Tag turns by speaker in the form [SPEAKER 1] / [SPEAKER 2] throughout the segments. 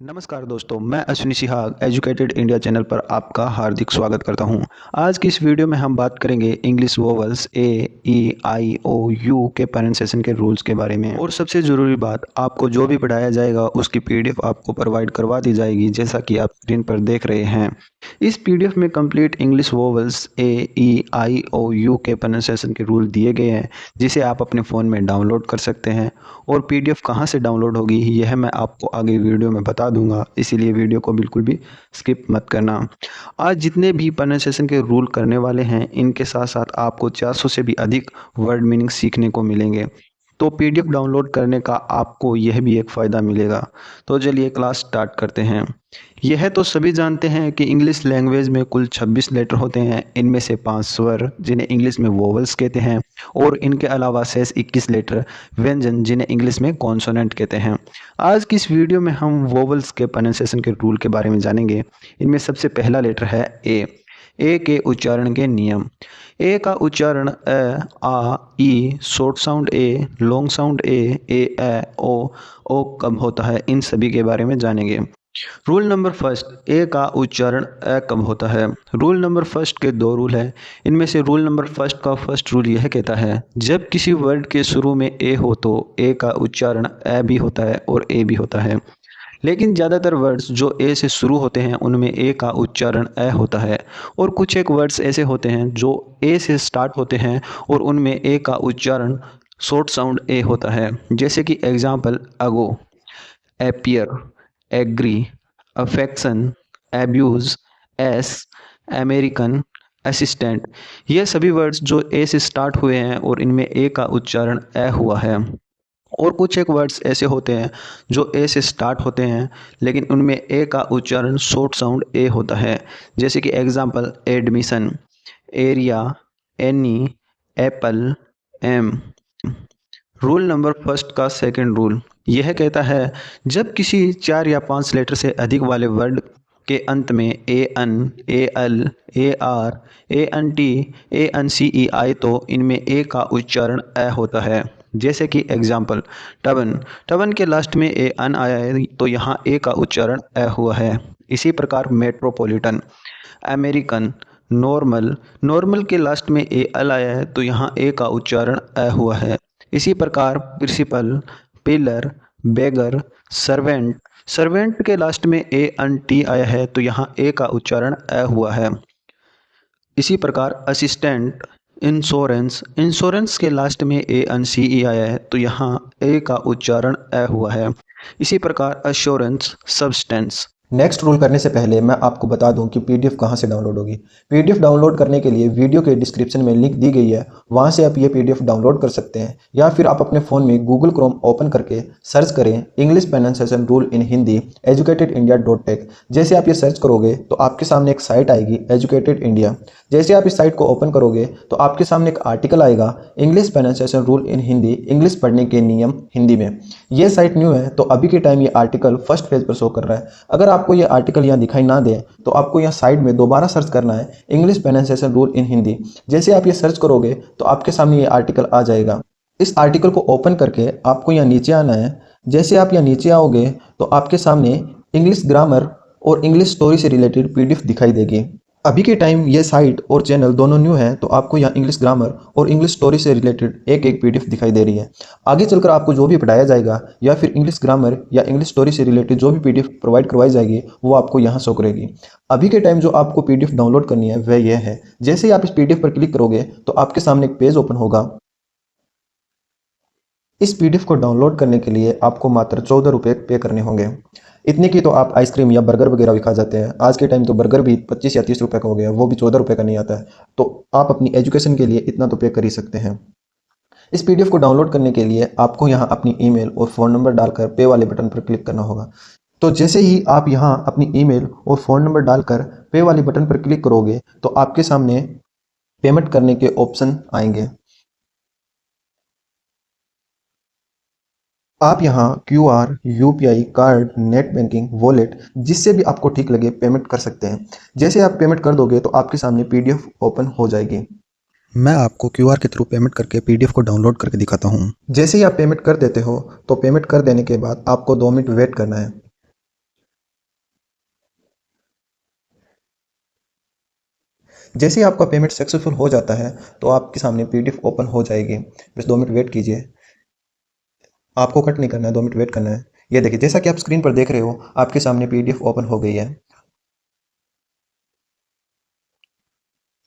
[SPEAKER 1] नमस्कार दोस्तों, मैं Ashwini Sihag educated India channel पर आपका हार्दिक स्वागत करता हूं। आज की इस वीडियो में हम बात करेंगे English vowels A E I O U के प्रोनाउंसिएशन के रूल्स के बारे में। और सबसे ज़रूरी बात, आपको जो भी पढ़ाया जाएगा उसकी पीडीएफ आपको प्रोवाइड करवा दी जाएगी, जैसा कि आप स्क्रीन पर देख रहे हैं। इस पीडीएफ में complete English vowels A E I O U के प्रोनाउंसिएशन के रूल दिए गए हैं, जिसे आप अपने फ़ोन में डाउनलोड कर सकते हैं। और पीडीएफ कहाँ से डाउनलोड होगी यह मैं आपको आगे वीडियो में बता दूंगा, इसीलिए वीडियो को बिल्कुल भी स्किप मत करना। आज जितने भी प्रोनाउंसिएशन के रूल करने वाले हैं, इनके साथ साथ आपको 400 से भी अधिक वर्ड मीनिंग सीखने को मिलेंगे। तो पीडीएफ डाउनलोड करने का आपको यह भी एक फ़ायदा मिलेगा। तो चलिए क्लास स्टार्ट करते हैं। यह तो सभी जानते हैं कि इंग्लिश लैंग्वेज में कुल 26 लेटर होते हैं। इनमें से 5 स्वर, जिन्हें इंग्लिश में वोवल्स कहते हैं, और इनके अलावा शेष 21 लेटर व्यंजन, जिन्हें इंग्लिश में कॉन्सोनेंट कहते हैं। आज की इस वीडियो में हम वोवल्स के प्रोनाउंसिएशन के रूल के बारे में जानेंगे। इनमें सबसे पहला लेटर है ए के उच्चारण के नियम। ए का उच्चारण आ, ई, शॉर्ट साउंड ए, लॉन्ग साउंड ए, ओ कब होता है, इन सभी के बारे में जानेंगे। रूल नंबर फर्स्ट, ए का उच्चारण कब होता है। रूल नंबर फर्स्ट के 2 रूल हैं। इनमें से रूल नंबर फर्स्ट का फर्स्ट रूल यह कहता है, जब किसी वर्ड के शुरू में ए हो तो ए का उच्चारण भी होता है और ए भी होता है। लेकिन ज़्यादातर वर्ड्स जो ए से शुरू होते हैं उनमें ए का उच्चारण होता है, और कुछ एक वर्ड्स ऐसे होते हैं जो ए से स्टार्ट होते हैं और उनमें ए का उच्चारण शॉर्ट साउंड ए होता है। जैसे कि example, ago, appear, agree, affection, abuse, as, American, assistant. ये सभी वर्ड्स जो ए से स्टार्ट हुए हैं और इनमें ए का उच्चारण हुआ है। और कुछ एक वर्ड्स ऐसे होते हैं जो ए से स्टार्ट होते हैं लेकिन उनमें ए का उच्चारण शॉर्ट साउंड ए होता है। जैसे कि example, admission, area, any, apple, am. Rule number first का सेकंड रूल यह कहता है, जब किसी 4 या 5 लेटर से अधिक वाले वर्ड के अंत में A N, A L, A R, A N T, A N C E आए तो इनमें ए का उच्चारण होता है। जैसे कि एग्जाम्पल, टवन, टवन के लास्ट में ए अन आया है तो यहाँ ए का उच्चारण हुआ है। इसी प्रकार मेट्रोपॉलिटन, अमेरिकन, नॉर्मल, नॉर्मल के लास्ट में ए एल आया है तो यहाँ ए का उच्चारण हुआ है। इसी प्रकार प्रिंसिपल, पिलर, बेगर, सर्वेंट, सर्वेंट के लास्ट में ए एन टी आया है तो यहाँ ए का उच्चारण हुआ है। इसी प्रकार असिस्टेंट, इंश्योरेंस, इंश्योरेंस के लास्ट में ए एन सी ई आया है तो यहाँ ए का उच्चारण हुआ है। इसी प्रकार अश्योरेंस, सब्सटेंस।
[SPEAKER 2] नेक्स्ट रूल करने से पहले मैं आपको बता दूं कि पीडीएफ कहां से डाउनलोड होगी। पीडीएफ डाउनलोड करने के लिए वीडियो के डिस्क्रिप्शन में लिंक दी गई है, वहां से आप ये पीडीएफ डाउनलोड कर सकते हैं। या फिर आप अपने फ़ोन में गूगल क्रोम ओपन करके सर्च करें English pronunciation rule in Hindi educatedindia.tech। जैसे आप ये सर्च करोगे तो आपके सामने एक साइट आएगी एजुकेटेड इंडिया। जैसे आप इस साइट को ओपन करोगे तो आपके सामने एक आर्टिकल आएगा, English pronunciation rule in Hindi, English पढ़ने के नियम हिंदी में। ये साइट न्यू है तो अभी के टाइम ये आर्टिकल फर्स्ट पेज पर शो कर रहा है। अगर आपको ये आर्टिकल यहाँ दिखाई ना दे तो आपको यहाँ साइड में दोबारा सर्च करना है English pronunciation rule in Hindi. जैसे आप ये सर्च करोगे तो आपके सामने ये आर्टिकल आ जाएगा। इस आर्टिकल को ओपन करके आपको यहाँ नीचे आना है। जैसे आप यहाँ नीचे आओगे तो आपके सामने इंग्लिश ग्रामर और इंग्लिश स्टोरी से रिलेटेड पीडीएफ दिखाई देगी। अभी के टाइम ये साइट और चैनल दोनों न्यू है तो आपको यहाँ इंग्लिश ग्रामर और इंग्लिश स्टोरी से रिलेटेड एक एक पीडीएफ दिखाई दे रही है। आगे चलकर आपको जो भी पढ़ाया जाएगा या फिर इंग्लिश ग्रामर या इंग्लिश स्टोरी से रिलेटेड जो भी पीडीएफ प्रोवाइड करवाई जाएगी वो आपको यहाँ शो करेगी। अभी के टाइम जो आपको पीडीएफ डाउनलोड करनी है वह यह है। जैसे ही आप इस पीडीएफ पर क्लिक करोगे तो आपके सामने एक पेज ओपन होगा। इस पीडीएफ को डाउनलोड करने के लिए आपको मात्र 14 रुपये पे करने होंगे। इतने की तो आप आइसक्रीम या बर्गर वगैरह भी खा जाते हैं। आज के टाइम तो बर्गर भी 25 या 30 रुपये का हो गया, वो भी 14 रुपये का नहीं आता है। तो आप अपनी एजुकेशन के लिए इतना तो पे कर ही सकते हैं। इस पीडीएफ को डाउनलोड करने के लिए आपको यहाँ अपनी ईमेल और फ़ोन नंबर डालकर पे वाले बटन पर क्लिक करना होगा। तो जैसे ही आप यहाँ अपनी ईमेल और फ़ोन नंबर डालकर पे वाले बटन पर क्लिक करोगे तो आपके सामने पेमेंट करने के ऑप्शन आएंगे। आप यहाँ QR, UPI, card, net banking, wallet, जिससे भी आपको ठीक लगे पेमेंट कर सकते हैं। जैसे आप पेमेंट कर दोगे तो आपके सामने पीडीएफ ओपन हो जाएगी।
[SPEAKER 1] मैं आपको QR के थ्रू पेमेंट करके पीडीएफ को डाउनलोड करके दिखाता हूँ।
[SPEAKER 2] जैसे ही आप पेमेंट कर देते हो तो पेमेंट कर देने के बाद आपको 2 मिनट वेट करना है। जैसे ही आपका पेमेंट सक्सेसफुल हो जाता है तो आपके सामने पीडीएफ ओपन हो जाएगी। बस 2 मिनट वेट कीजिए, आपको कट नहीं करना है, 2 मिनट वेट करना है। ये देखिए, जैसा कि आप स्क्रीन पर देख रहे हो, आपके सामने पीडीएफ ओपन हो गई है।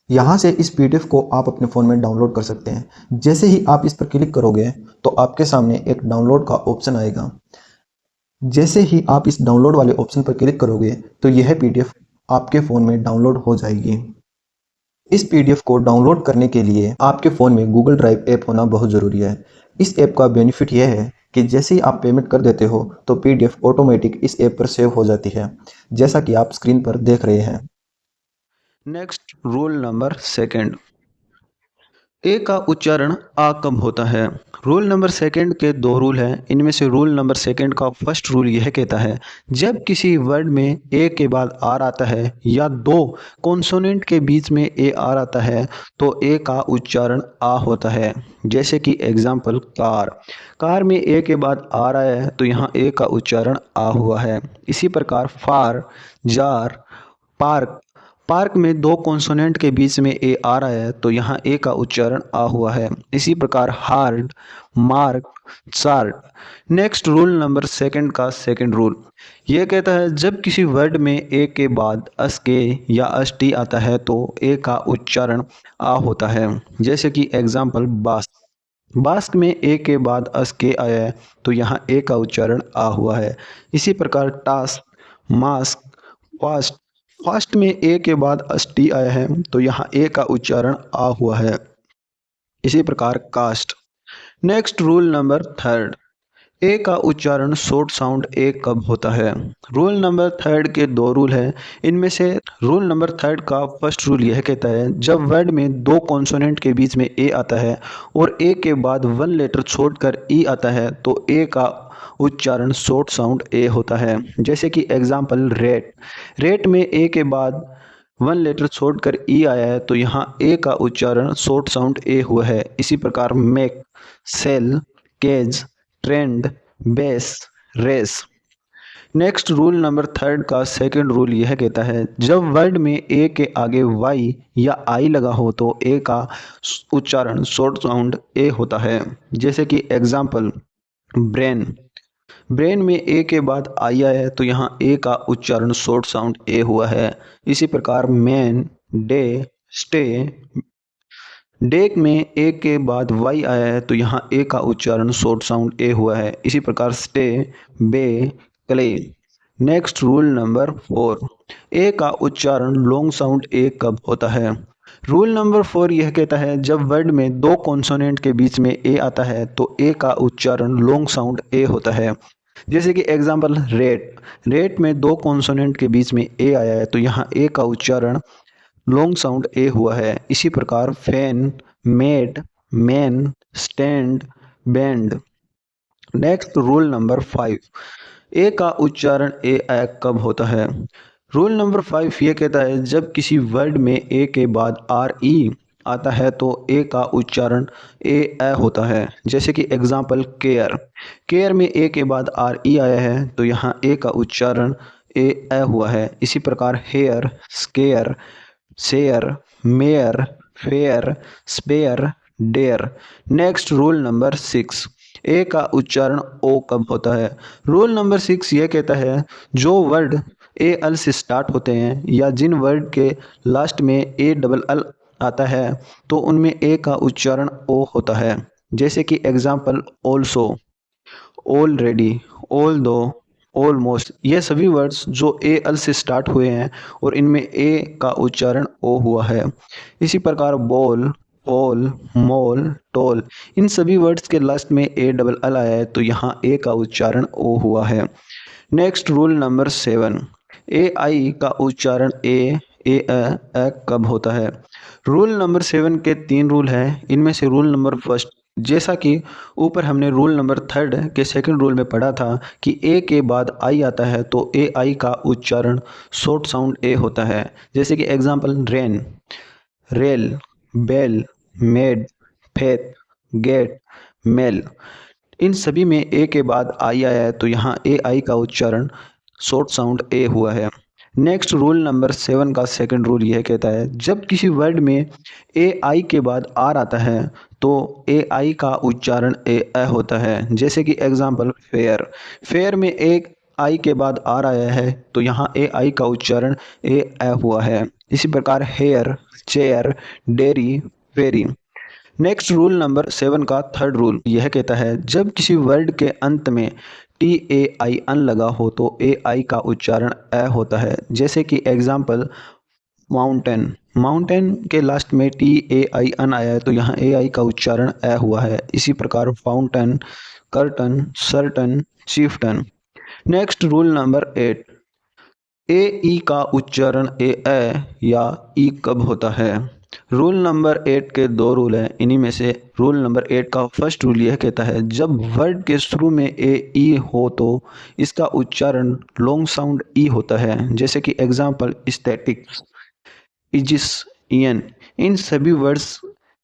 [SPEAKER 2] यहाँ से इस पीडीएफ को आप अपने फ़ोन में डाउनलोड कर सकते हैं। जैसे ही आप इस पर क्लिक करोगे तो आपके सामने एक डाउनलोड का ऑप्शन आएगा। जैसे ही आप इस डाउनलोड वाले ऑप्शन पर क्लिक करोगे तो यह पीडीएफ आपके फ़ोन में डाउनलोड हो जाएगी। इस पीडीएफ को डाउनलोड करने के लिए आपके फ़ोन में गूगल ड्राइव ऐप होना बहुत ज़रूरी है। इस ऐप का बेनिफिट यह है कि जैसे ही आप पेमेंट कर देते हो तो पीडीएफ ऑटोमेटिक इस ऐप पर सेव हो जाती है, जैसा कि आप स्क्रीन पर देख रहे हैं।
[SPEAKER 1] नेक्स्ट रूल नंबर सेकंड, ए का उच्चारण आ कब होता है। रूल नंबर सेकंड के दो रूल हैं। इनमें से रूल नंबर सेकंड का फर्स्ट रूल यह कहता है, जब किसी वर्ड में ए के बाद आर आता है या दो कॉन्सोनेंट के बीच में ए आर आता है तो ए का उच्चारण आ होता है। जैसे कि एग्जाम्पल कार, कार में ए के बाद आर आया है तो यहाँ ए का उच्चारण आ हुआ है। इसी प्रकार फार, जार, पार्क, पार्क में दो कॉन्सोनेंट के बीच में ए आ रहा है तो यहाँ ए का उच्चारण आ हुआ है। इसी प्रकार hard, mark, chart. Next rule number second का सेकंड रूल ये कहता है, जब किसी वर्ड में ए के बाद अस के या अस टी आता है तो ए का उच्चारण आ होता है। जैसे कि एग्जाम्पल बास्क, बास्क में ए के बाद अस के आया है तो यहाँ ए का उच्चारण आ हुआ है। इसी प्रकार टास्क, मास्क, फास्ट, फास्ट में ए के बाद अस टी आया है तो यहाँ ए का उच्चारण आ हुआ है। इसी प्रकार cast. Next rule number third, A का उच्चारण शॉर्ट साउंड ए कब होता है। रूल नंबर थर्ड के दो रूल हैं। इनमें से रूल नंबर थर्ड का फर्स्ट रूल यह कहता है, जब वर्ड में दो कॉन्सोनेंट के बीच में ए आता है और ए के बाद वन लेटर छोड़कर ई आता है तो ए का उच्चारण शॉर्ट साउंड ए होता है। जैसे कि एग्जाम्पल रेट, रेट में ए के बाद वन लेटर छोड़कर ई आया है तो यहाँ ए का उच्चारण शॉर्ट साउंड ए हुआ है। इसी प्रकार make, sale, cage, trend, base, race. Next rule number third का सेकंड रूल यह कहता है, जब वर्ड में ए के आगे वाई या आई लगा हो तो ए का उच्चारण शॉर्ट साउंड ए होता है। जैसे कि एग्जाम्पल ब्रेन, ब्रेन में ए के बाद आई आया है तो यहाँ ए का उच्चारण शॉर्ट साउंड ए हुआ है। इसी प्रकार मैन, डे, स्टे, डेक में ए के बाद वाई आया है तो यहाँ ए का उच्चारण शॉर्ट साउंड ए हुआ है। इसी प्रकार stay, bay, clay. Next rule number four, A का उच्चारण लॉन्ग साउंड ए कब होता है। रूल नंबर फोर यह कहता है, जब वर्ड में दो कॉन्सोनेंट के बीच में ए आता है तो ए का उच्चारण लॉन्ग साउंड ए होता है। जैसे कि एग्जाम्पल रेट, रेट में दो कॉन्सोनेंट के बीच में ए आया है तो यहाँ ए का उच्चारण लॉन्ग साउंड ए हुआ है। इसी प्रकार fan, made, man, stand, band. Next rule number five, A का उच्चारण ए कब होता है। रूल नंबर फाइव ये कहता है, जब किसी वर्ड में ए के बाद आर ई आता है तो ए का उच्चारण ए होता है। जैसे कि एग्जाम्पल केयर, केयर में ए के बाद आर ई आया है तो यहाँ ए का उच्चारण ए हुआ है। इसी प्रकार hair, scare, share, mayor, fair, spare, dare. Next rule number six, A का उच्चारण ओ कब होता है। रूल नंबर सिक्स ये कहता है, जो वर्ड ए अल से स्टार्ट होते हैं या जिन वर्ड के लास्ट में ए डबल अल आता है तो उनमें ए का उच्चारण ओ होता है। जैसे कि एग्जाम्पल ऑल्सो, ऑलरेडी, ऑल दो, ऑलमोस्ट। ये सभी वर्ड्स जो ए अल से स्टार्ट हुए हैं और इनमें ए का उच्चारण ओ हुआ है। इसी प्रकार बॉल, ऑल, मॉल, टॉल, इन सभी वर्ड्स के लास्ट में ए डबल अल आया है तो यहाँ ए का उच्चारण ओ हुआ है। नेक्स्ट रूल नंबर सेवन, ए आई का उच्चारण ए कब होता है। रूल नंबर सेवन के तीन रूल हैं। इनमें से रूल नंबर फर्स्ट, जैसा कि ऊपर हमने रूल नंबर थर्ड के सेकंड रूल में पढ़ा था कि ए के बाद आई आता है तो ए आई का उच्चारण शॉर्ट साउंड ए होता है। जैसे कि example rain, rail, bail, maid, faith, gait, mail. इन सभी में ए के बाद आई आया है तो यहाँ ए आई का उच्चारण शॉर्ट साउंड ए हुआ है। नेक्स्ट रूल नंबर 7 का सेकंड रूल यह कहता है जब किसी वर्ड में ए आई के बाद आर आता है तो ए आई का उच्चारण ए होता है। जैसे कि एग्जांपल फेयर, फेयर में एक आई के बाद आर आया है तो यहाँ ए आई का उच्चारण ए हुआ है। इसी प्रकार हेयर, चेयर, डेयरी, फेरी। नेक्स्ट रूल नंबर 7 का थर्ड रूल यह कहता है जब किसी वर्ड के अंत में टी ए आई अन लगा हो तो ए आई का उच्चारण ए होता है। जैसे कि एग्जांपल माउंटेन, माउंटेन के लास्ट में टी ए आई अन आया है तो यहाँ ए आई का उच्चारण ए हुआ है। इसी प्रकार fountain, curtain, certain, chieftain. Next rule number 8, A E का उच्चारण ए या ई कब होता है। रूल नंबर 8 के दो रूल हैं, इन्हीं में से रूल नंबर 8 का फर्स्ट रूल यह कहता है जब वर्ड के शुरू में ए ई हो तो इसका उच्चारण लॉन्ग साउंड ई होता है। जैसे कि एग्जांपल स्टैटिक्स, इजिप्शियन, इन सभी वर्ड्स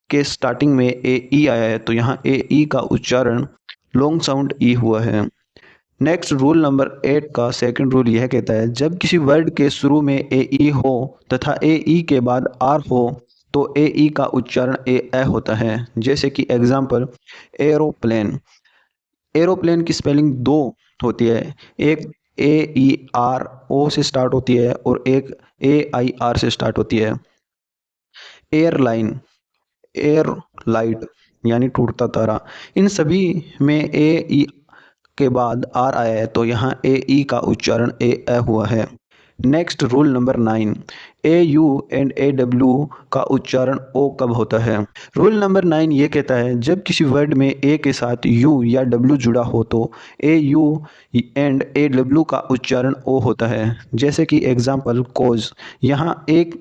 [SPEAKER 1] के स्टार्टिंग में ए ई आया है तो यहाँ ए ई का उच्चारण लॉन्ग साउंड ई हुआ है। नेक्स्ट रूल नंबर 8 का सेकंड रूल यह कहता है जब किसी वर्ड के शुरू में ए ई हो तथा ए ई के बाद आर हो तो ए ई का उच्चारण ए होता है। जैसे कि एग्जांपल एरोप्लेन, एरोप्लेन की स्पेलिंग दो होती है, एक ए ई आर ओ से स्टार्ट होती है और एक ए आई आर से स्टार्ट होती है। एयरलाइन, एयर लाइट यानी टूटता तारा, इन सभी में ए ई के बाद आर आया है तो यहाँ ए ई का उच्चारण ए हुआ है। Next rule number 9, A you and A W का उच्चारण ओ कब होता है। रूल नंबर 9 ये कहता है जब किसी वर्ड में ए के साथ यू या डब्ल्यू जुड़ा हो तो ए यू एंड ए डब्ल्यू का उच्चारण ओ होता है। जैसे कि एग्जांपल कोज, यहाँ एक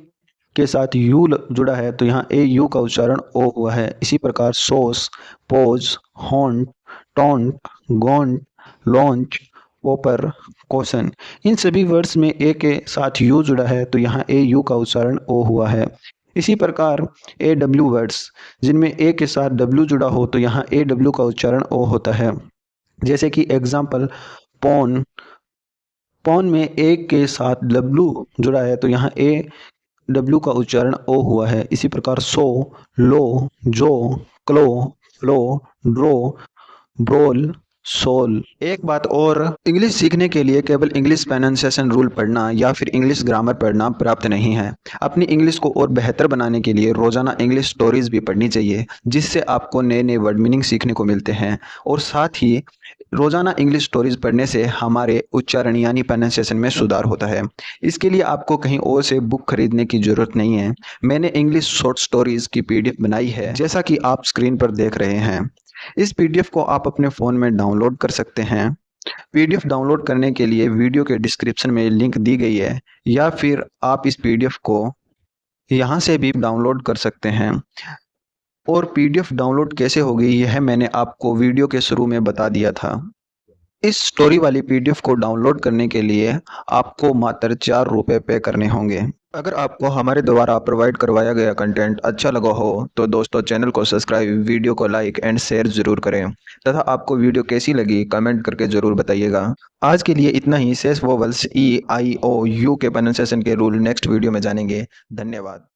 [SPEAKER 1] के साथ यू जुड़ा है तो यहाँ ए यू का उच्चारण ओ हुआ है। इसी प्रकार सोस, पोज, हॉन्ट, टॉन्ट, गॉन्ट, लॉन्च, ओपर, कोशन, इन सभी वर्ड्स में ए के साथ यू जुड़ा है तो यहाँ ए यू का उच्चारण ओ हुआ है। इसी प्रकार ए डब्ल्यू वर्ड्स जिनमें ए के साथ डब्ल्यू जुड़ा हो तो यहाँ ए डब्ल्यू का उच्चारण ओ होता है। जैसे कि एग्जांपल पॉन, पॉन में ए के साथ डब्ल्यू जुड़ा है तो यहाँ ए डब्ल्यू का उच्चारण ओ हुआ है। इसी प्रकार सो, लो, जो, क्लो, फ्लो, ड्रो, ब्रोल, सोल। एक बात और, इंग्लिश सीखने के लिए केवल इंग्लिश प्रोनाउंसिएशन रूल पढ़ना या फिर इंग्लिश ग्रामर पढ़ना पर्याप्त नहीं है। अपनी इंग्लिश को और बेहतर बनाने के लिए रोजाना इंग्लिश स्टोरीज भी पढ़नी चाहिए जिससे आपको नए नए वर्ड मीनिंग सीखने को मिलते हैं। और साथ ही रोजाना इंग्लिश स्टोरीज पढ़ने से हमारे उच्चारण यानी प्रोनाउंसिएशन में सुधार होता है। इसके लिए आपको कहीं और से बुक खरीदने की जरूरत नहीं है। मैंने इंग्लिश शॉर्ट स्टोरीज की पीडीएफ बनाई है जैसा कि आप स्क्रीन पर देख रहे हैं। इस पीडीएफ को आप अपने फ़ोन में डाउनलोड कर सकते हैं। पीडीएफ डाउनलोड करने के लिए वीडियो के डिस्क्रिप्शन में लिंक दी गई है या फिर आप इस पीडीएफ को यहाँ से भी डाउनलोड कर सकते हैं। और पीडीएफ डाउनलोड कैसे होगी यह मैंने आपको वीडियो के शुरू में बता दिया था। इस स्टोरी वाली पीडीएफ को डाउनलोड करने के लिए आपको मात्र 4 रुपये पे करने होंगे। अगर आपको हमारे द्वारा प्रोवाइड करवाया गया कंटेंट अच्छा लगा हो तो दोस्तों चैनल को सब्सक्राइब, वीडियो को लाइक एंड शेयर जरूर करें तथा आपको वीडियो कैसी लगी कमेंट करके जरूर बताइएगा। आज के लिए इतना ही। शेष vowels E I O U के प्रोनाउंसिएशन के रूल नेक्स्ट वीडियो में जानेंगे। धन्यवाद।